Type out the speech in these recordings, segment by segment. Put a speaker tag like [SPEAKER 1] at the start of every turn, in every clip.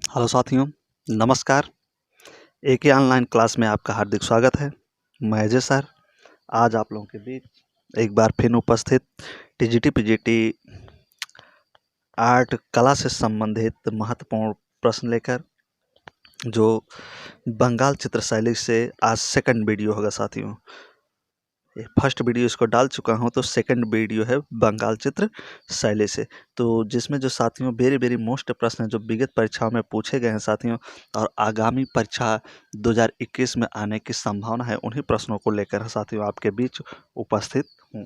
[SPEAKER 1] Hello साथियों, नमस्कार। एके online class में आपका हार्दिक स्वागत है। मैं अजय सर आज आप लोगों के बीच एक बार फिर उपस्थित टीजीटी पीजीटी आर्ट कला से संबंधित महत्वपूर्ण प्रश्न लेकर, जो बंगाल चित्र शैली से आज सेकंड वीडियो होगा साथियों। फर्स्ट वीडियो इसको डाल चुका हूं, तो सेकंड वीडियो है बंगाल चित्र शैली से, तो जिसमें जो साथियों वेरी मोस्ट प्रश्न हैं जो विगत परीक्षाओं में पूछे गए हैं साथियों, और आगामी परीक्षा 2021 में आने की संभावना है, उन्हीं प्रश्नों को लेकर साथियों आपके बीच उपस्थित हूँ।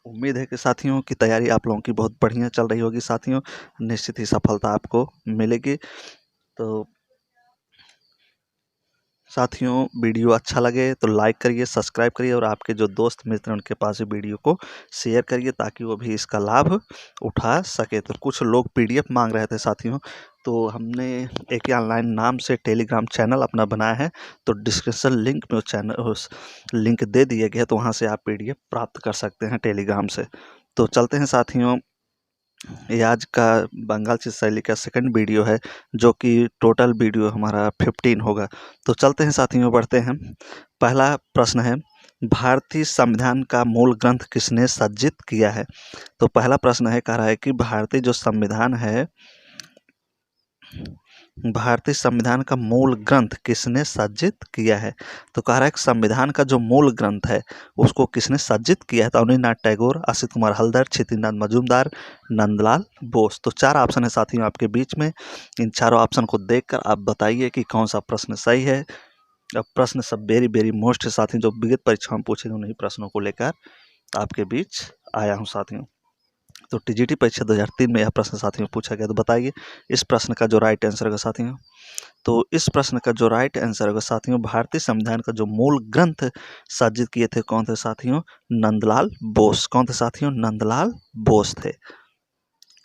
[SPEAKER 1] उम्मीद है कि साथियों की तैयारी आप लोगों की बहुत बढ़िया चल रही होगी साथियों, निश्चित ही सफलता आपको मिलेगी। तो साथियों वीडियो अच्छा लगे तो लाइक करिए, सब्सक्राइब करिए, और आपके जो दोस्त मित्र हैं उनके पास भी वीडियो को शेयर करिए ताकि वो भी इसका लाभ उठा सके। तो कुछ लोग पीडीएफ मांग रहे थे साथियों, तो हमने एके ऑनलाइन नाम से टेलीग्राम चैनल अपना बनाया है, तो डिस्क्रिप्शन लिंक में उस लिंक दे दिए गए, तो वहाँ से आप पीडीएफ प्राप्त कर सकते हैं टेलीग्राम से। तो चलते हैं साथियों, ये आज का बंगाल चित्र शैली का सेकंड वीडियो है, जो कि टोटल वीडियो हमारा 15 होगा। तो चलते हैं साथियों, बढ़ते हैं। पहला प्रश्न है, भारतीय संविधान का मूल ग्रंथ किसने सज्जित किया है? तो पहला प्रश्न है, कह रहा है कि भारतीय जो संविधान है, भारतीय संविधान का मूल ग्रंथ किसने सज्जित किया है? तो कह रहा है कि संविधान का जो मूल ग्रंथ है उसको किसने सज्जित किया है? तो अवनींद्रनाथ टैगोर, असित कुमार हल्दर, क्षितिज मजूमदार, नंदलाल बोस। तो चार ऑप्शन है साथियों आपके बीच में। इन चारों ऑप्शन को देखकर आप बताइए कि कौन सा प्रश्न सही है। अब प्रश्न सब वेरी मोस्ट है साथियों, जो विगत परीक्षा में पूछे गए उन्हीं प्रश्नों को लेकर आपके बीच आया हूँ साथियों। तो टीजीटी परीक्षा 2003 में यह प्रश्न साथियों पूछा गया, तो बताइए इस प्रश्न का जो राइट आंसर होगा साथियों। तो इस प्रश्न का जो राइट आंसर होगा साथियों, भारतीय संविधान का जो मूल ग्रंथ सज्जित किए थे कौन थे साथियों? नंदलाल बोस। कौन थे साथियों? नंदलाल बोस थे।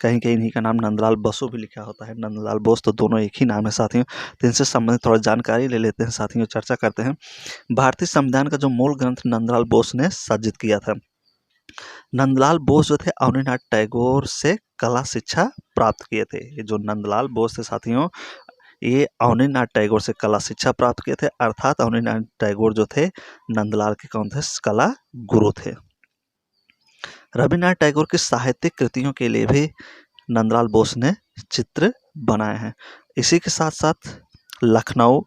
[SPEAKER 1] कहीं कहीं इन्हीं का नाम नंदलाल बसु भी लिखा होता है, नंदलाल बोस, तो दोनों एक ही नाम है साथियों। तो इनसे संबंधित थोड़ा जानकारी ले लेते हैं साथियों, चर्चा करते हैं। भारतीय संविधान का जो मूल ग्रंथ नंदलाल बोस ने सज्जित किया था। नंदलाल बोस जो थे अवनींद्रनाथ टैगोर से कला शिक्षा प्राप्त किए थे। ये जो नंदलाल बोस थे साथियों, ये अवनींद्रनाथ टैगोर से कला शिक्षा प्राप्त किए थे, अर्थात अवनींद्रनाथ टैगोर जो थे नंदलाल के कौन थे? कला गुरु थे। रविन्द्रनाथ टैगोर की साहित्यिक कृतियों के लिए भी नंदलाल बोस ने चित्र बनाए हैं। इसी के साथ साथ लखनऊ,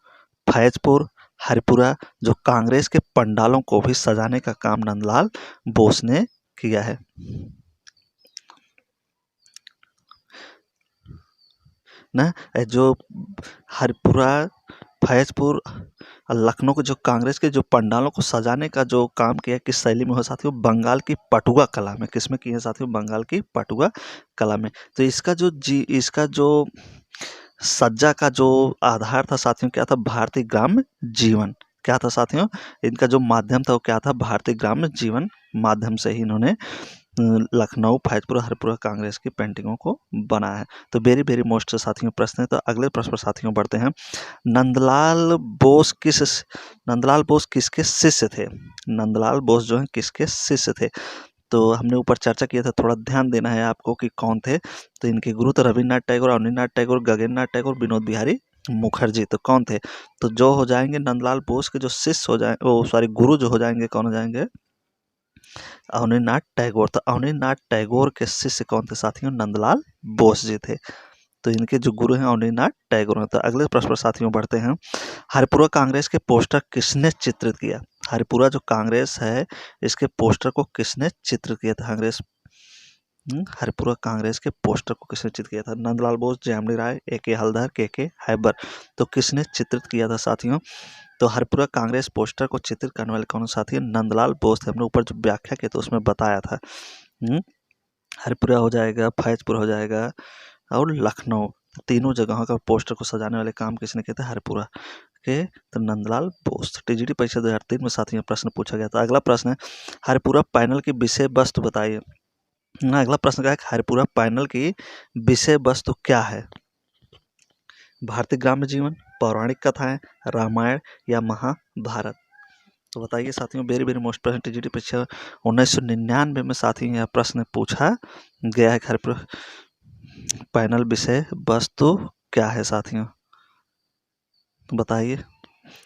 [SPEAKER 1] फैजपुर, हरिपुरा जो कांग्रेस के पंडालों को भी सजाने का काम नंदलाल बोस ने किया है। ना जो हरिपुरा, फैजपुर, लखनऊ के जो कांग्रेस के जो पंडालों को सजाने का जो काम किया किस शैली में हो साथियों? बंगाल की पटुआ कला में। किसमें किए साथियों? बंगाल की पटुआ कला में। तो इसका जो सज्जा का जो आधार था साथियों क्या था? भारतीय ग्राम्य जीवन। क्या था साथियों? इनका जो माध्यम था वो क्या था? भारतीय ग्राम्य जीवन माध्यम से ही इन्होंने लखनऊ, फैजपुर, हरिपुरा कांग्रेस की पेंटिंगों को बनाया है। तो वेरी मोस्ट साथियों प्रश्न है। तो अगले प्रश्न पर साथियों बढ़ते हैं। नंदलाल बोस किसके शिष्य थे? नंदलाल बोस जो है किसके शिष्य थे? तो हमने ऊपर चर्चा किया था, थोड़ा ध्यान देना है आपको कि कौन थे। तो इनके गुरु तो रविन्द्रनाथ टैगोर, अवनींद्रनाथ टैगोर, गगननाथ टैगोर, विनोद बिहारी मुखर्जी। तो कौन थे? तो जो हो जाएंगे नंदलाल बोस के जो शिष्य हो जाए, वो सॉरी गुरु जो हो जाएंगे, कौन हो जाएंगे? अवनींद्रनाथ टैगोर। तो अवनींद्रनाथ टैगोर के शिष्य कौन थे साथियों? नंदलाल बोस जी थे। तो इनके जो गुरु हैं अवनींद्रनाथ टैगोर हैं। तो अगले प्रश्न पर साथियों बढ़ते हैं। हरिपुरा कांग्रेस के पोस्टर किसने चित्रित किया? हरिपुरा जो कांग्रेस है इसके पोस्टर को किसने चित्रित किया था? हरिपुरा कांग्रेस के पोस्टर को किसने चित्रित किया था? नंदलाल बोस, जयमनी राय, एके हल्दर, के हैबर। तो किसने चित्रित किया था साथियों? तो हरिपुरा कांग्रेस पोस्टर को चित्रित करने वाले कौन साथी? नंदलाल बोस थे। हमने ऊपर जो व्याख्या की तो उसमें बताया था। हरिपुरा हो जाएगा, फैजपुर हो जाएगा और लखनऊ, तीनों जगहों का पोस्टर को सजाने वाले काम किसने किया था? हरिपुरा के, तो नंदलाल बोस। टीजीटी परीक्षा 2003 में साथियों प्रश्न पूछा गया था। अगला प्रश्न है, हरिपुरा पैनल की विषय वस्तु बताइए। अगला प्रश्न क्या है? हरिपुरा पैनल की विषय वस्तु क्या है? भारतीय ग्राम्य जीवन, पौराणिक कथाएं, रामायण या महाभारत। तो बताइए साथियों, वेरी मोस्ट प्रश्न टीजीटी परीक्षा 1999 में साथियों यह प्रश्न पूछा गया है। हरिपुरा पैनल विषय वस्तु क्या है साथियों, तो बताइए।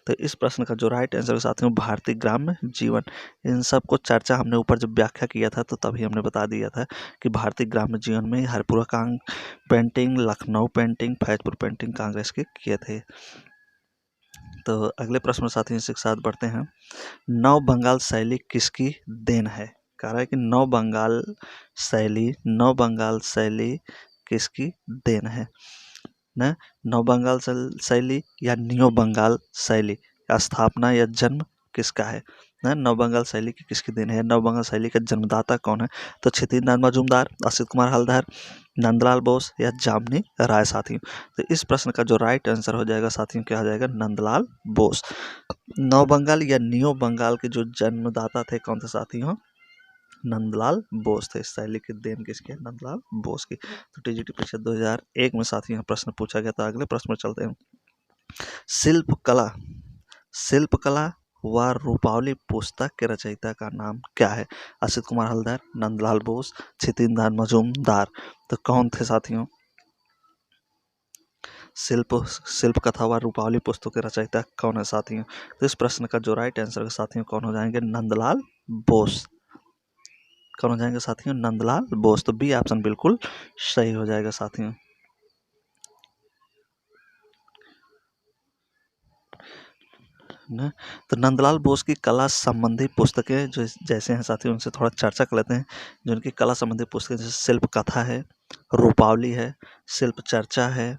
[SPEAKER 1] तो इस प्रश्न का जो राइट आंसर है साथियों, भारतीय ग्राम्य जीवन। इन सब को चर्चा हमने ऊपर जब व्याख्या किया था तो तभी हमने बता दिया था कि भारतीय ग्राम्य जीवन में Haripura painting, Lucknow painting, Faizpur painting Congress के किए थे। तो अगले प्रश्न में साथियों इसी के साथ बढ़ते हैं। नव बंगाल शैली किसकी देन है? कह रहा है कि नव बंगाल शैली किसकी देन है न? नव बंगाल शैली या न्यू बंगाल शैली का स्थापना या जन्म किसका है न? नव बंगाल शैली की किसकी देन है? नव बंगाल शैली का जन्मदाता कौन है? तो क्षितिज मजूमदार, असित कुमार हल्दर, नंदलाल बोस या जामनी राय साथियों। तो इस प्रश्न का जो राइट आंसर हो जाएगा साथियों क्या हो जाएगा? नंदलाल बोस। नव बंगाल या न्यू बंगाल के जो जन्मदाता थे कौन थे साथियों? नंदलाल बोस थे। इस शैली की देन किसकी है? नंदलाल बोस की। तो टीजीटी परीक्षा 2001 में साथियों प्रश्न पूछा गया था। अगले प्रश्न में चलते हैं। शिल्पकला व रूपावली पुस्तक के रचयिता का नाम क्या है? असित कुमार हल्दर, नंदलाल बोस, क्षितिज मजूमदार। तो कौन थे साथियों? शिल्प कथा व रूपावली पुस्तक के रचयिता कौन है साथियों? तो इस प्रश्न का जो राइट आंसर है साथियों कौन हो जाएंगे? नंदलाल बोस। कौन हो जाएंगे साथियों? नंदलाल बोस। तो बी ऑप्शन बिल्कुल सही हो जाएगा साथियों। न? तो नंदलाल बोस की कला संबंधी पुस्तकें जो जैसे हैं साथियों उनसे थोड़ा चर्चा कर लेते हैं। जो उनकी कला संबंधी पुस्तकें जैसे शिल्प कथा है, रूपावली है, शिल्प चर्चा है,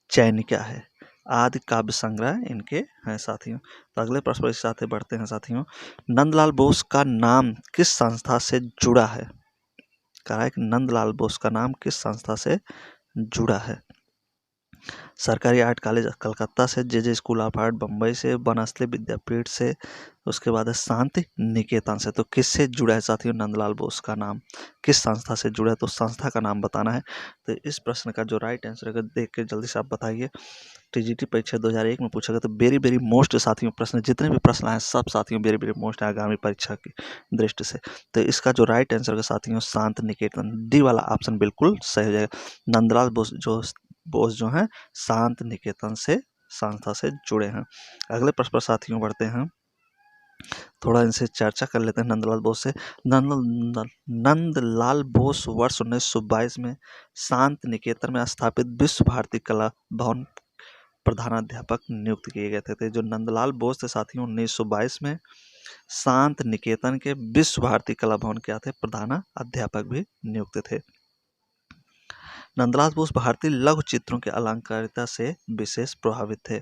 [SPEAKER 1] चैनिका है, आदि काव्य संग्रह इनके हैं साथियों। तो अगले प्रश्न पर इस साथ बढ़ते हैं साथियों। नंदलाल बोस का नाम किस संस्था से जुड़ा है? कहा है कि नंदलाल बोस का नाम किस संस्था से जुड़ा है? सरकारी आर्ट कॉलेज कलकत्ता से, जे स्कूल ऑफ आर्ट बम्बई से, बनस्थली विद्यापीठ से, उसके बाद है शांति निकेतन से। तो किससे जुड़ा है साथियों नंदलाल बोस का नाम? किस संस्था से जुड़ा है? तो संस्था का नाम बताना है। तो इस प्रश्न का जो राइट आंसर है देख के जल्दी से आप बताइए। टीजीटी परीक्षा 2001 में पूछा गया। तो वेरी वेरी मोस्ट साथियों प्रश्न, जितने भी प्रश्न आए सब साथियों वेरी वेरी मोस्ट है आगामी परीक्षा की दृष्टि से। तो इसका जो राइट आंसर है साथियों शांत निकेतन, डी वाला ऑप्शन बिल्कुल सही हो जाएगा। नंदलाल बोस जो हैं शांत निकेतन से संस्था से जुड़े हैं। अगले प्रश्न पर साथियों बढ़ते हैं। थोड़ा इनसे चर्चा कर लेते हैं नंदलाल बोस से। नंदलाल बोस वर्ष 1922 में शांत निकेतन में स्थापित विश्व भारती कला भवन प्रधानाध्यापक नियुक्त किए गए थे। जो नंदलाल बोस थे साथियों 1922 में शांत निकेतन के विश्व भारती कला भवन क्या थे? प्रधानाध्यापक भी नियुक्त थे। नंदलाल बोस भारतीय लघु चित्रों के अलंकारिता से विशेष प्रभावित थे।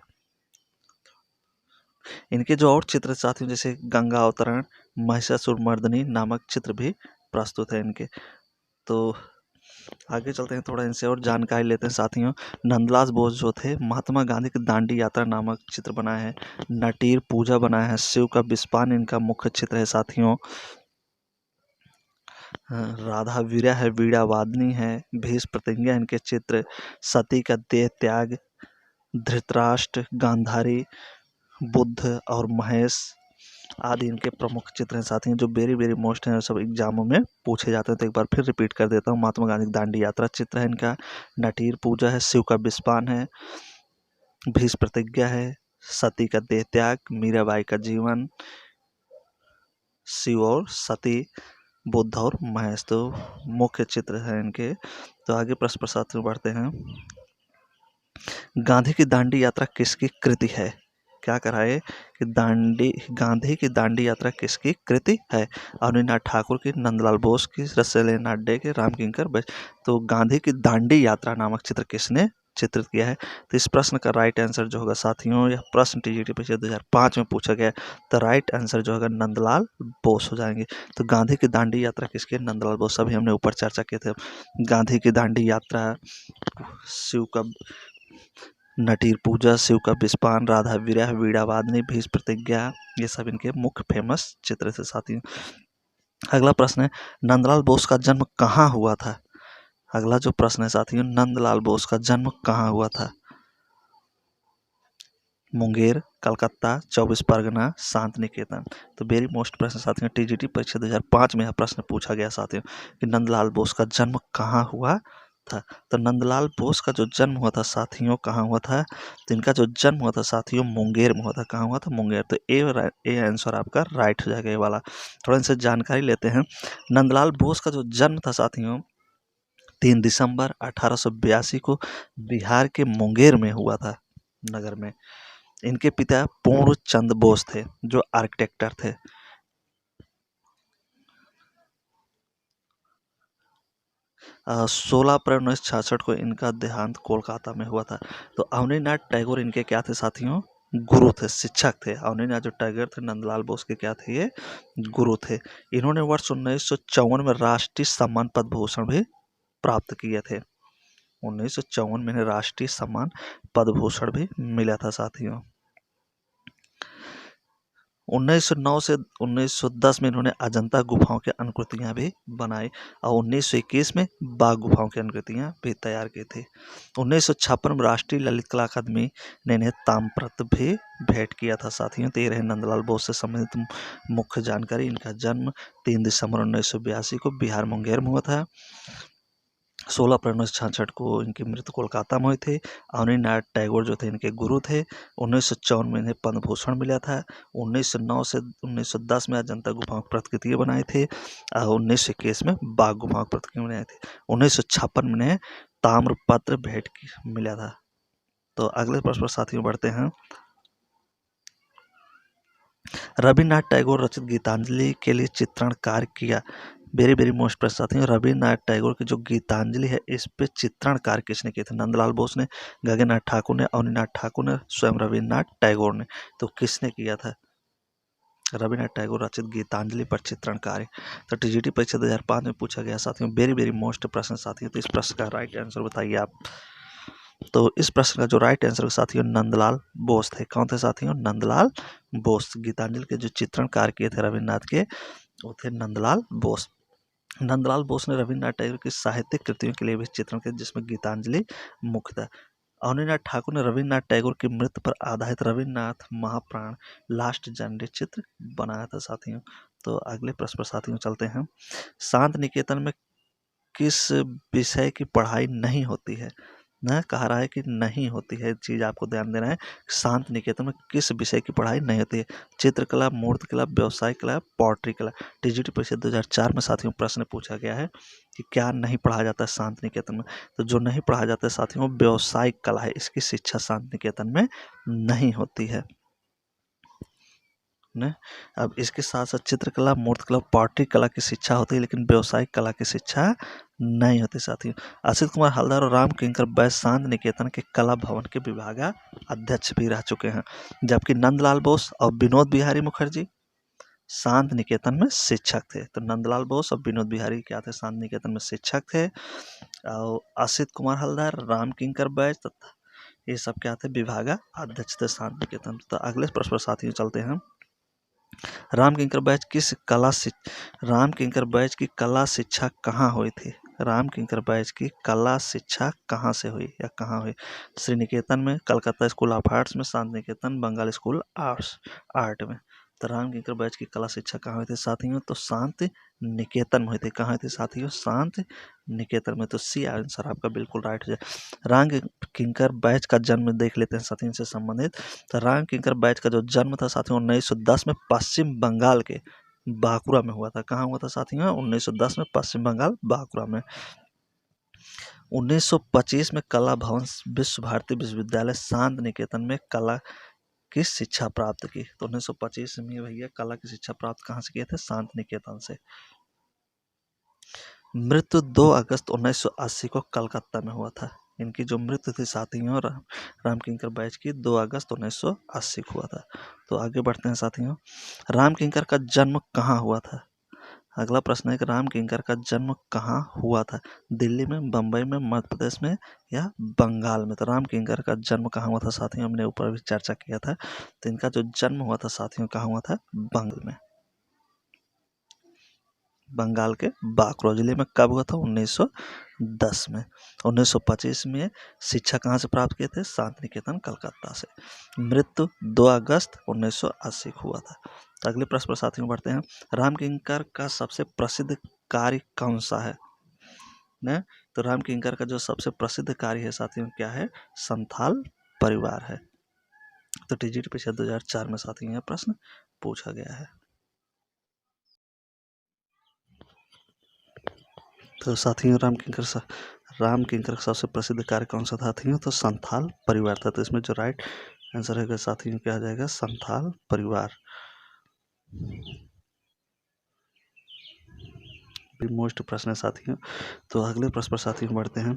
[SPEAKER 1] इनके जो और चित्र साथियों जैसे गंगा अवतरण, महिषासुरमर्दिनी नामक चित्र भी प्रस्तुत है इनके। तो आगे चलते हैं, थोड़ा इनसे और जानकारी लेते हैं साथियों। नंदलाल बोस जो थे महात्मा गांधी की दांडी यात्रा नामक चित्र बनाए हैं, नटीर पूजा बनाया है, शिव का विस्पान इनका मुख्य चित्र है साथियों, राधा वीरा है, वीणा वादनी है, भीष्म प्रतिज्ञा इनके चित्र, सती का देह त्याग, धृतराष्ट्र, गांधारी, बुद्ध और महेश आदि इनके प्रमुख चित्र हैं साथियों जो वेरी वेरी मोस्ट हैं, सब एग्जामों में पूछे जाते हैं। तो एक बार फिर रिपीट कर देता हूँ। महात्मा गांधी दांडी यात्रा चित्र है इनका, नटीर पूजा है, शिव का विस्पान है, भीष्म प्रतिज्ञा है, सती का देह त्याग, मीराबाई का जीवन, शिव और सती, बुद्ध और महेश तो मुख्य चित्र है इनके। तो आगे प्रश्न पर साथियों बढ़ते हैं। गांधी की दांडी यात्रा किसकी कृति है? क्या करा है कि गांधी की दांडी यात्रा किसकी कृति है? अवनीनाथ ठाकुर की, नंदलाल बोस की, रसेलेनाथ डे के, रामकिंकर। तो गांधी की दांडी यात्रा नामक चित्र किसने चित्रित किया है? तो इस प्रश्न का राइट आंसर जो होगा साथियों, यह प्रश्न टीजीटी परीक्षा 2005 में पूछा गया। तो राइट आंसर जो होगा नंदलाल बोस हो जाएंगे। तो गांधी की दांडी यात्रा किसकी? नंदलाल बोस। अभी हमने ऊपर चर्चा किए थे। गांधी की दांडी यात्रा, शिव का नटीर पूजा, शिव का विस्पान, राधा विरह, वीणा वादनी, भीष्म प्रतिज्ञा, ये सब इनके मुख्य फेमस चित्र थे साथियों। अगला प्रश्न है नंदलाल बोस का जन्म कहाँ हुआ था? अगला जो प्रश्न है साथियों, नंदलाल बोस का जन्म कहाँ हुआ था? मुंगेर, कलकत्ता, 24 परगना, शांत निकेतन। तो वेरी मोस्ट प्रश्न साथियों टीजीटी परीक्षा 2005 में यह प्रश्न पूछा गया साथियों कि नंदलाल बोस का जन्म कहाँ हुआ था। तो नंदलाल बोस का जो जन्म हुआ था साथियों कहाँ हुआ था? तो इनका जो जन्म हुआ था साथियों मुंगेर में हुआ था। कहाँ हुआ था? मुंगेर। तो ए आंसर आपका राइट हो जाएगा ये वाला। थोड़ा इनसे जानकारी लेते हैं। नंदलाल बोस का जो जन्म था साथियों 3 दिसंबर 1882 को बिहार के मुंगेर में हुआ था, नगर में। इनके पिता पूर्ण चंद बोस थे जो आर्किटेक्टर थे। 16 अप्रैल 1966 को इनका देहांत कोलकाता में हुआ था। तो अवनीनाथ टैगोर इनके क्या थे साथियों? गुरु थे, शिक्षक थे। अवनीनाथ जो टैगोर थे नंदलाल बोस के क्या थे? ये गुरु थे। इन्होंने वर्ष 1954 में राष्ट्रीय सम्मान पद्म भूषण भी प्राप्त किए थे। 1954 में इन्हें राष्ट्रीय सम्मान पद्म भूषण भी मिला था साथियों। 1909 से 1910 में इन्होंने अजंता गुफाओं की अनुकृतियां भी बनाई और 1921 में बाघ गुफाओं की अनुकृतियां भी तैयार की थी। 1956 में राष्ट्रीय ललित कला अकादमी ने इन्हें ताम्रपत्र भी भेंट किया था साथियों। तो ये रहे नंदलाल बोस से संबंधित मुख्य जानकारी। इनका जन्म 3 दिसंबर 1982 को बिहार मुंगेर में हुआ था। 16 अप्रैल 1966 को इनकी मृत्यु कोलकाता में हुई थी। अवनीनाथ टैगोर जो थे इनके गुरु थे। 1954 में इन्हें पद्म भूषण मिला था। 1909 से 1910 में अजंता गुफाओं की प्रतिकृतियां बनाई थी और 1921 में बाघ गुफाओं की प्रतिकृतियां बनाई थी। 1956 में इन्हें ताम्रपत्र भेंट मिला था। तो अगले प्रश्न पर साथियों बढ़ते हैं। रविन्द्रनाथ टैगोर रचित गीतांजलि के लिए चित्रण कार्य किया। वेरी वेरी मोस्ट प्रश्न साथियों। रविन्द्रनाथ टैगोर की जो गीतांजलि है इस पे चित्रण कार्य किसने किए थे? नंदलाल बोस ने, गगननाथ ठाकुर ने, अवनीनाथ ठाकुर ने, स्वयं रविन्द्रनाथ टैगोर ने। तो किसने किया था रविन्द्रनाथ टैगोर रचित गीतांजलि पर चित्रण कार्य? तो टीजीटी परीक्षा 2005 में पूछा गया साथियों। वेरी वेरी मोस्ट प्रश्न साथियों। तो इस प्रश्न का राइट आंसर बताइए आप। तो इस प्रश्न का जो राइट आंसर साथियों नंदलाल बोस थे। कौन थे साथियों? नंदलाल बोस। गीतांजलि के जो चित्रण कार्य किए थे रविन्द्रनाथ के वो थे नंदलाल बोस। नंदलाल बोस ने रविन्द्रनाथ टैगोर की साहित्यिक कृतियों के लिए भी चित्रण किया जिसमें गीतांजलि मुख्य था। अवनीनाथ ठाकुर ने रविन्द्रनाथ टैगोर की मृत्यु पर आधारित रविन्द्रनाथ महाप्राण लास्ट जनरी चित्र बनाया था साथियों। तो अगले प्रश्न पर साथियों चलते हैं। शांत निकेतन में किस विषय की पढ़ाई नहीं होती है? न कह रहा है कि नहीं होती है, चीज आपको ध्यान देना है। शांत निकेतन में किस विषय की पढ़ाई नहीं होती है? चित्रकला, मूर्तिकला, व्यवसाय कला, पॉटरी कला। टीजीटी परीक्षा 2004 में साथियों प्रश्न पूछा गया है कि क्या नहीं पढ़ा जाता है शांत निकेतन में। तो जो नहीं पढ़ा जाता है साथियों व्यवसायिक कला है, इसकी शिक्षा शांत निकेतन में नहीं होती है ने। अब इसके साथ साथ चित्रकला, मूर्तिकला, पॉटरी कला की शिक्षा होती है लेकिन व्यवसायिक कला की शिक्षा नहीं होती साथियों। असित कुमार हलदर और राम किंकर बैस शांत निकेतन के कला भवन के विभागा अध्यक्ष भी रह चुके हैं, जबकि नंदलाल बोस और विनोद बिहारी मुखर्जी शांत निकेतन में शिक्षक थे। तो नंदलाल बोस और विनोद बिहारी क्या थे? शांत निकेतन में शिक्षक थे। और असित कुमार हलदर, राम किंकर बैस तथा ये सब क्या थे? विभागा अध्यक्ष थे शांत निकेतन। तो अगले प्रश्न पर साथियों चलते हैं। राम किंकर बैच की कला शिक्षा कहाँ हुई थी? राम किंकर बैच की कला शिक्षा कहाँ से हुई या कहाँ हुई? श्री निकेतन में, कलकत्ता स्कूल ऑफ आर्ट्स में, शांत निकेतन, बंगाल स्कूल आर्ट में। तो राम किंकर बैच की कला शिक्षा कहाँ हुई थी साथियों? तो शांत निकेतन में हुई थी। कहाँ हुई थी साथियों? शांत निकेतन में। तो सी आंसर आपका बिल्कुल राइट हो जाए। राम किंकर बैच का जन्म देख लेते हैं साथियों से संबंधित। तो राम किंकर बैच का जो जन्म था साथियों 1910 में पश्चिम बंगाल के बांकुरा में हुआ था। कहाँ हुआ था साथियों? 1910 में पश्चिम बंगाल बांकुरा में। 1925 में कला भवन विश्व भारती विश्वविद्यालय शांत निकेतन में कला की शिक्षा प्राप्त की। तो 1925 में भैया कला की शिक्षा प्राप्त कहाँ से किए थे? शांत निकेतन से। मृत्यु 2 अगस्त 1980 को कलकत्ता में हुआ था। इनकी जो मृत्यु थी साथियों राम किंकर बैच की 2 अगस्त 1980 को हुआ था। तो आगे बढ़ते हैं साथियों। राम किंकर का जन्म कहाँ हुआ था? अगला प्रश्न है कि राम किंकर का जन्म कहाँ हुआ था? दिल्ली में, बम्बई में, मध्य प्रदेश में या बंगाल में? तो राम किंकर का जन्म कहाँ हुआ था साथियों? हमने ऊपर भी चर्चा किया था। तो इनका जो जन्म हुआ था साथियों कहाँ हुआ था? बंगाल में, बंगाल के बांकुरा जिले में। कब हुआ था? 1910 में। 1925 में शिक्षा कहाँ से प्राप्त किए थे? शांत निकेतन कलकत्ता से। मृत्यु 2 अगस्त 1980 को हुआ था। तो अगले प्रश्न पर साथियों बढ़ते हैं। राम किंकर का सबसे प्रसिद्ध कार्य कौन सा है? तो राम किंकर का जो सबसे प्रसिद्ध कार्य है साथियों क्या है, संथाल परिवार है। तो टीजीटी परीक्षा 2004 में साथियों यह प्रश्न पूछा गया है। तो साथियों राम किंकर का सबसे प्रसिद्ध कार्य कौन सा था साथियों, तो संथाल परिवार था। तो इसमें जो राइट आंसर है साथियों क्या आ जाएगा, संथाल परिवार। मोस्ट प्रश्न है साथियों। तो अगले प्रश्न पर साथियों बढ़ते हैं।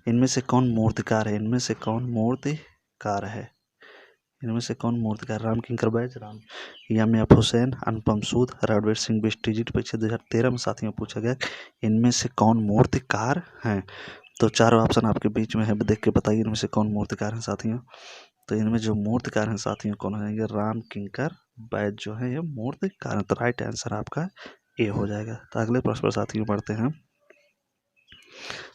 [SPEAKER 1] इनमें से कौन मूर्तिकार है, इनमें से कौन मूर्तिकार है, इनमें से कौन मूर्तिकार, राम किंकर बैज, राम यामिया हुसैन, अनुपम सूद, रणवीर सिंह बिष्ट। टीजीटी परीक्षा 2013 में साथियों पूछा गया इनमें से कौन मूर्तिकार हैं। तो चारों ऑप्शन आपके बीच में है, देख के बताइए इनमें से कौन मूर्तिकार हैं साथियों। तो इनमें जो मूर्तिकार हैं साथियों कौन है, ये राम किंकर बैज जो है ये मूर्तिकार है। तो राइट आंसर आपका ए हो जाएगा। तो अगले प्रश्न पर साथियों बढ़ते हैं।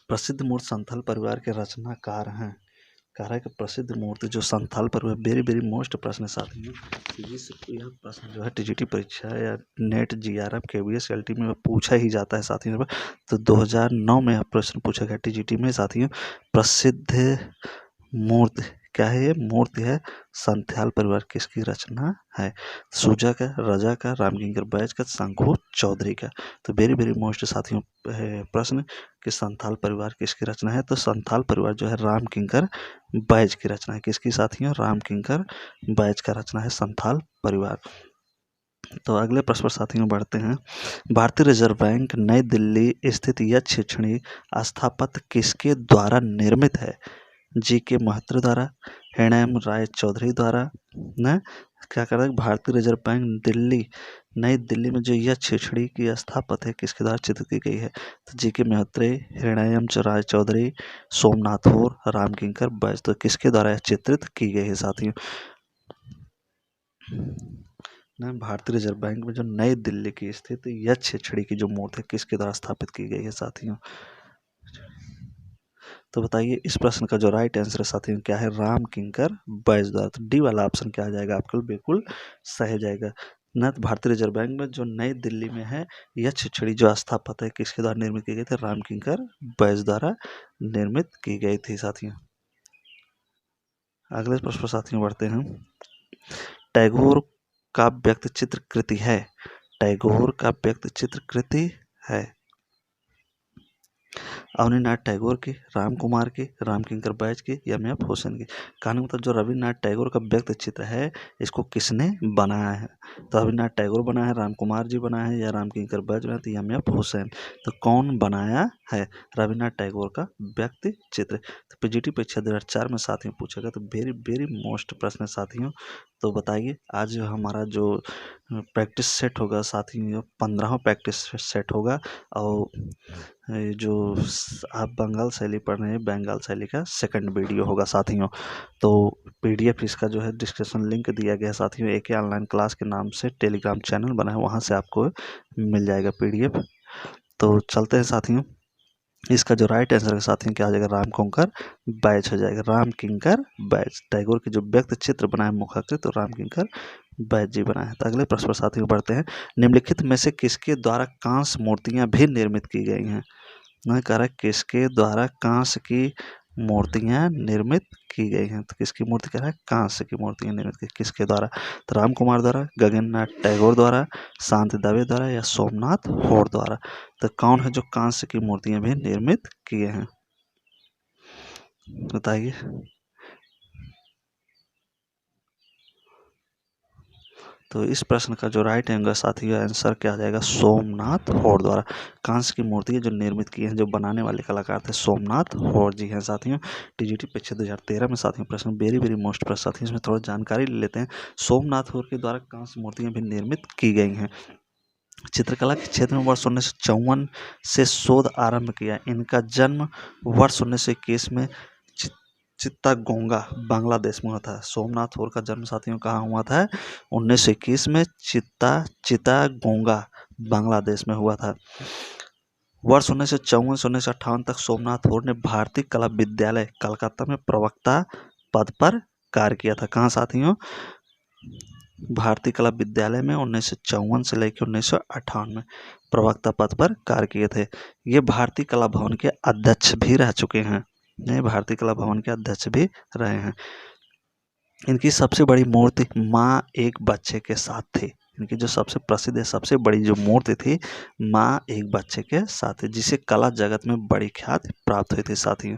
[SPEAKER 1] प्रसिद्ध मूर्ति संथाल परिवार के रचनाकार हैं। कह रहा है कि प्रसिद्ध मूर्ति जो संथाल परिवार, वेरी मोस्ट प्रश्न है साथियों। यह प्रश्न जो है टीजीटी परीक्षा या नेट जीआरएफ केवीएस एलटी में पूछा ही जाता है साथियों। तो 2009 में यह प्रश्न पूछा गया टीजीटी में साथियों। प्रसिद्ध मूर्ति क्या है, ये मूर्ति है संथाल परिवार किसकी रचना है, सूजा का, रजा का, रामकिंकर बैज का, शंखू चौधरी का। तो वेरी मोस्ट साथियों प्रश्न कि संथाल परिवार किसकी रचना है। तो संथाल परिवार जो है रामकिंकर बैज की रचना है। किसकी साथियों, रामकिंकर बैज का रचना है संथाल परिवार। तो अगले प्रश्न पर साथियों बढ़ते हैं। भारतीय रिजर्व बैंक नई दिल्ली स्थित यह शैक्षणिक स्थापत्य किसके द्वारा निर्मित है, जी के महत्र द्वारा, हिरणयम राय चौधरी द्वारा न, क्या कर रहा है भारतीय रिजर्व बैंक नई दिल्ली में जो यह छेछड़ी की स्थापत्य है किसके द्वारा चित्रित की गई है। तो जी के महत्रे, हिरणयम राय चौधरी, सोमनाथपुर, रामकिंकर बैज। तो किसके द्वारा यह चित्रित की गई है साथियों, भारतीय रिजर्व बैंक में जो नई दिल्ली की स्थित यह छेछड़ी की जो मूर्ति है किसके द्वारा स्थापित की गई है साथियों। तो बताइए इस प्रश्न का जो राइट आंसर है साथियों क्या है, रामकिंकर बैज द्वारा। तो डी वाला ऑप्शन क्या आ जाएगा आपका, बिल्कुल सही जाएगा। न भारतीय रिजर्व बैंक में जो नई दिल्ली में है यह छिछड़ी जो स्थापत्य है किसके द्वारा निर्मित की गई थी, रामकिंकर बैज द्वारा निर्मित की गई थी साथियों। अगले प्रश्न पर साथियों बढ़ते हैं। टैगोर का व्यक्ति चित्र कृति है, टैगोर का व्यक्ति चित्र कृति है अवनीनाथ टैगोर की, राम कुमार की, रामकिंकर बैज की या एम.एफ. हुसैन की। कहानी मतलब जो रविन्द्रनाथ टैगोर का व्यक्ति चित्र है इसको किसने बनाया है। तो रविन्द्रनाथ टैगोर बनाया है, राम कुमार जी बनाया है या रामकिंकर बैज बनाया तो एम.एफ. हुसैन। तो कौन बनाया है रविन्द्रनाथ टैगोर का व्यक्ति चित्र। तो पीजीटी परीक्षा 2004 में साथियों पूछा गया। तो वेरी मोस्ट प्रश्न है साथियों। तो बताइए आज हमारा जो प्रैक्टिस सेट होगा साथियों 15वां प्रैक्टिस सेट होगा और जो आप बंगाल शैली पढ़ रहे हैं बंगाल शैली का सेकंड वीडियो होगा साथियों। तो पीडीएफ इसका जो है डिस्क्रिप्शन लिंक दिया गया है साथियों। एक ऑनलाइन क्लास के नाम से टेलीग्राम चैनल बना है, वहाँ से आपको मिल जाएगा पीडीएफ। तो चलते हैं साथियों, इसका जो राइट आंसर है साथियों क्या आ जाएगा, रामकिंकर बैज हो जाएगा। रामकिंकर बैज टैगोर के जो व्यक्ति चित्र बनाए मुखाकृत तो रामकिंकर बैज जी बनाए। तो अगले प्रश्न पर साथियों बढ़ते हैं। निम्नलिखित में से किसके द्वारा कांस्य मूर्तियां भी निर्मित की गई हैं। मैं कह रहा है किसके द्वारा कांस्य की मूर्तियां निर्मित की गई हैं। तो किसकी मूर्ति कह रहा है, कांस्य की मूर्तियां निर्मित की किसके द्वारा। तो राम कुमार द्वारा, गगननाथ टैगोर द्वारा, शांति दवे द्वारा या सोमनाथ होर द्वारा। तो कौन है जो कांस्य की मूर्तियां भी निर्मित किए हैं, बताइए। तो इस प्रश्न का जो राइट होगा साथियों आंसर क्या आ जाएगा, सोमनाथ होर द्वारा। कांस्य की मूर्ति है जो निर्मित की है, जो बनाने वाले कलाकार थे सोमनाथ होर जी हैं साथियों। टीजीटी परीक्षा 2013 में साथियों प्रश्न वेरी मोस्ट प्रश्न साथियों, इसमें थोड़ा जानकारी ले लेते हैं। सोमनाथ होर के द्वारा कांस्य मूर्तियां भी निर्मित की गई हैं। चित्रकला के क्षेत्र में वर्ष 1954 से शोध आरंभ किया। इनका जन्म वर्ष 1921 में चित्तागोंगा बांग्लादेश में हुआ था। सोमनाथ होर का जन्म साथियों कहाँ हुआ था, 1921 में चित्तागोंगा बांग्लादेश में हुआ था। वर्ष 1954 से 1958 तक सोमनाथ होर ने भारतीय कला विद्यालय कलकत्ता में प्रवक्ता पद पर कार्य किया था। कहाँ साथियों, भारतीय कला विद्यालय में 1954 से लेकर 1958 में प्रवक्ता पद पर कार्य किए थे। ये भारतीय कला भवन के अध्यक्ष भी रह चुके हैं। ये भारतीय कला भवन के अध्यक्ष भी रहे हैं। इनकी सबसे बड़ी मूर्ति माँ एक बच्चे के साथ थी। इनकी जो सबसे प्रसिद्ध है, सबसे बड़ी जो मूर्ति थी, माँ एक बच्चे के साथ थी, जिसे कला जगत में बड़ी ख्याति प्राप्त हुई थी साथियों।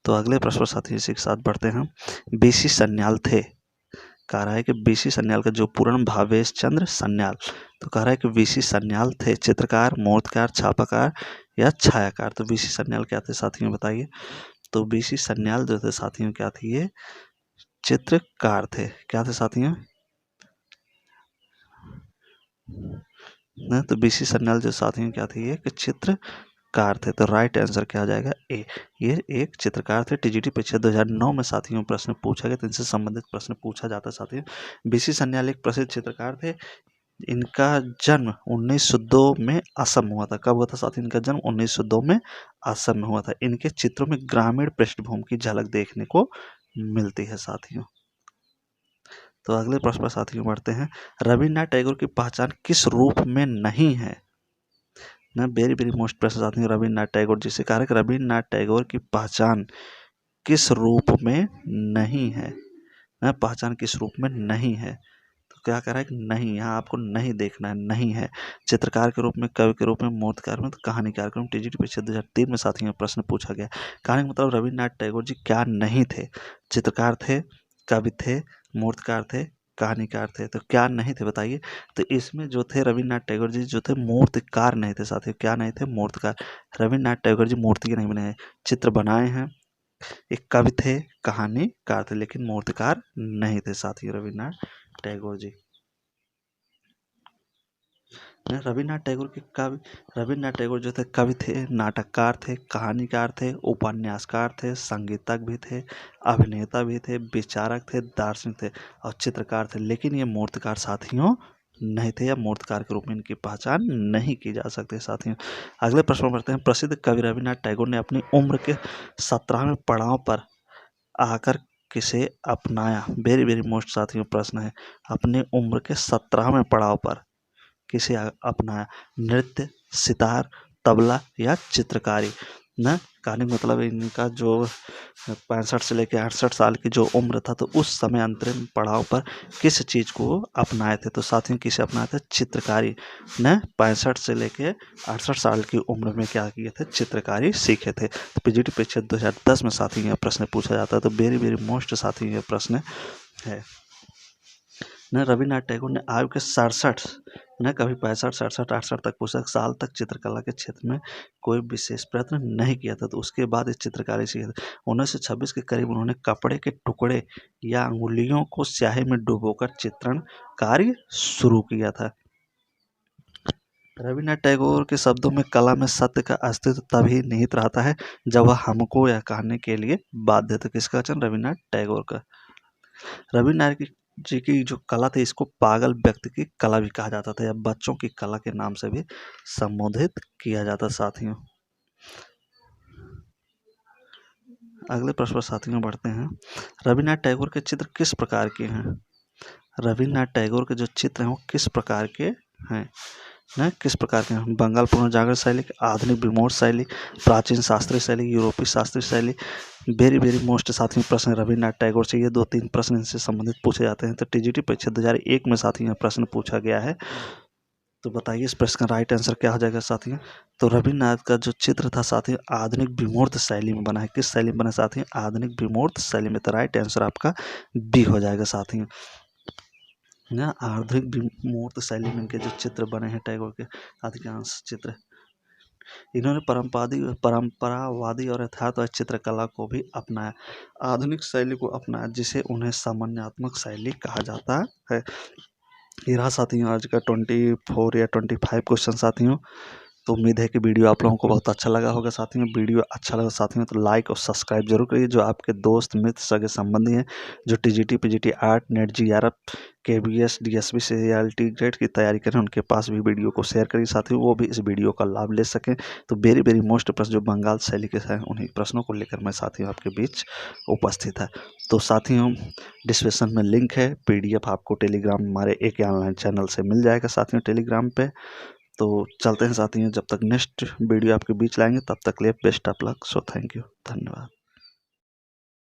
[SPEAKER 1] तो अगले प्रश्न पर साथियों इसी के साथ बढ़ते हैं। बीसी सन्याल थे। कह रहा है कि बीसी सन्याल का जो पूर्ण नाम भावेश चंद्र सन्याल। तो कह रहा है कि बीसी सन्याल थे चित्रकार, मूर्तिकार, छापाकार या छायाकार। तो बीसी सन्याल क्या थे साथियों, बताइए। तो बीसी सन्याल जो थे साथियों क्या थे, ये चित्रकार थे। क्या थे साथियों, तो बीसी सन्याल जो साथियों क्या थे, ये कि चित्रकार थे। तो राइट आंसर क्या आ जाएगा, ए। ये एक चित्रकार थे। टीजीटी परीक्षा 2009 में साथियों प्रश्न पूछा गया, तो इनसे संबंधित प्रश्न पूछा जाता है साथियों। बीसी सन्याल एक प्रसिद्ध चित्रकार थे। इनका जन्म 1902 में असम में हुआ था। कब हुआ था साथियों इनका जन्म, 1902 में असम में हुआ था। इनके चित्रों में ग्रामीण पृष्ठभूमि की झलक देखने को मिलती है साथियों। तो अगले प्रश्न पर साथियों बढ़ते हैं। रविन्द्रनाथ टैगोर की पहचान किस रूप में नहीं है ना, वेरी वेरी मोस्ट प्रश्न साथियों। रविन्द्रनाथ टैगोर जिसे कहा है कि रविन्द्रनाथ टैगोर की पहचान किस रूप में नहीं है ना, पहचान किस रूप में नहीं है। तो क्या कह रहा है कि नहीं, यहाँ आपको नहीं देखना है, नहीं है। चित्रकार के रूप में, कवि के रूप में, मूर्तिकार में, तो कहानीकार के रूप में। टीजीटी परीक्षा 2003 में साथियों प्रश्न पूछा गया। कहानी का मतलब रविन्द्रनाथ टैगोर जी क्या नहीं थे, चित्रकार थे, कवि थे, मूर्तिकार थे, कहानीकार थे। तो क्या नहीं थे बताइए। तो इसमें जो थे रविन्द्रनाथ टैगोर जी जो थे मूर्तिकार नहीं थे साथियों। क्या नहीं थे, मूर्तिकार। रविन्द्रनाथ टैगोर जी मूर्ति के नहीं बनाए, चित्र बनाए हैं। एक कवि थे, कहानीकार थे, लेकिन मूर्तिकार नहीं थे साथियों रविन्द्रनाथ टैगोर जी। रविन्द्रनाथ टैगोर के कवि, रविन्द्रनाथ टैगोर जो थे कवि थे, नाटककार थे, कहानीकार थे, उपन्यासकार थे, संगीतज्ञ भी थे, अभिनेता भी थे, विचारक थे, दार्शनिक थे और चित्रकार थे। लेकिन ये मूर्तिकार साथियों नहीं थे, या मूर्तिकार के रूप में इनकी पहचान नहीं की जा सकती साथियों। अगले प्रश्न में बढ़ते हैं। प्रसिद्ध कवि रविन्द्रनाथ टैगोर ने अपनी उम्र के 17वें पड़ाव पर आकर किसे अपनाया। वेरी वेरी मोस्ट साथियों प्रश्न है। अपनी उम्र के 17वें पड़ाव पर किसे अपनाया। नृत्य, सितार, तबला या चित्रकारी न। कहने का मतलब इनका जो 65 से लेकर 68 साल की जो उम्र था, तो उस समय अंतरिम पड़ाव पर किस चीज़ को अपनाए थे। तो साथियों किसे अपनाए थे, चित्रकारी न। 65 से लेकर 68 साल की उम्र में क्या किए थे, चित्रकारी सीखे थे। तो पीजीटी परीक्षा 2010 में साथियों यह प्रश्न पूछा जाता है। तो वेरी वेरी मोस्ट साथियों यह प्रश्न है न। रविन्द्रनाथ टैगोर ने आयु के 67 न, कभी 65, 67, 68 तक पूछा साल तक चित्रकला के क्षेत्र में कोई विशेष प्रयत्न नहीं किया था। तो उसके बाद इस चित्रकारी सीखे थे। 1926 के करीब उन्होंने कपड़े के टुकड़े या अंगुलियों को स्याही में डुबोकर चित्रण कार्य शुरू किया था। रविन्द्रनाथ टैगोर के शब्दों में कला में सत्य का अस्तित्व तभी निहित रहता है जब वह हमको यह कहने के लिए बाध्य था। किसका वचन, रविन्द्रनाथ टैगोर का। रविन्द्रनाथ जी की जो कला थी, इसको पागल व्यक्ति की कला भी कहा जाता था, या बच्चों की कला के नाम से भी संबोधित किया जाता साथियों। अगले प्रश्न पर साथियों बढ़ते हैं। रविन्द्रनाथ टैगोर के चित्र किस प्रकार के हैं। रविन्द्रनाथ टैगोर के जो चित्र हैं वो किस प्रकार के हैं न, किस प्रकार के हैं। बंगाल पुनर्जागरण शैली, आधुनिक विमोर्ष शैली, प्राचीन शास्त्रीय शैली, यूरोपीय शास्त्रीय शैली। वेरी वेरी मोस्ट साथियों प्रश्न रविन्द्रनाथ टैगोर से ये 2-3 प्रश्न इनसे संबंधित पूछे जाते हैं। तो टीजीटी परीक्षा 2001 में साथियों प्रश्न पूछा गया है। तो बताइए इस प्रश्न का राइट आंसर क्या हो जाएगा साथियों। तो रविन्द्रनाथ का जो चित्र था साथियों आधुनिक विमूर्त शैली में बना है। किस शैली में बना साथियों, आधुनिक विमूर्त शैली में। तो राइट आंसर आपका बी हो जाएगा साथियों ना। आधुनिक विमूर्त शैली में इनके जो चित्र बने हैं टैगोर के अधिकांश चित्र, इन्होंने परंपरावादी और यथार्थवादी चित्रकला को भी अपनाया, आधुनिक शैली को अपनाया, जिसे उन्हें सामान्यात्मक शैली कहा जाता है। ये रहा साथियों आज का 24 या 25 क्वेश्चन साथियों। तो उम्मीद है कि वीडियो आप लोगों को बहुत अच्छा लगा होगा। साथियों, वीडियो अच्छा लगा साथियों तो लाइक और सब्सक्राइब जरूर करिए। जो आपके दोस्त मित्र सगे संबंधी हैं जो TGT PGT art net GRF KBS DSP CRT grade की तैयारी करें, उनके पास भी वीडियो को शेयर करिए साथियों, वो भी इस वीडियो का लाभ ले सकें। तो वेरी वेरी मोस्ट प्रश्न जो बंगाल शैली के हैं उन्हीं प्रश्नों को लेकर मैं साथियों आपके बीच उपस्थित है। तो साथियों, डिस्क्रिप्शन में लिंक है, पीडीएफ आपको टेलीग्राम हमारे एक ऑनलाइन चैनल से मिल जाएगा साथियों टेलीग्राम पे। तो चलते हैं साथियों, जब तक नेक्स्ट वीडियो आपके बीच लाएंगे तब तक लिए best of luck. So thank you, धन्यवाद।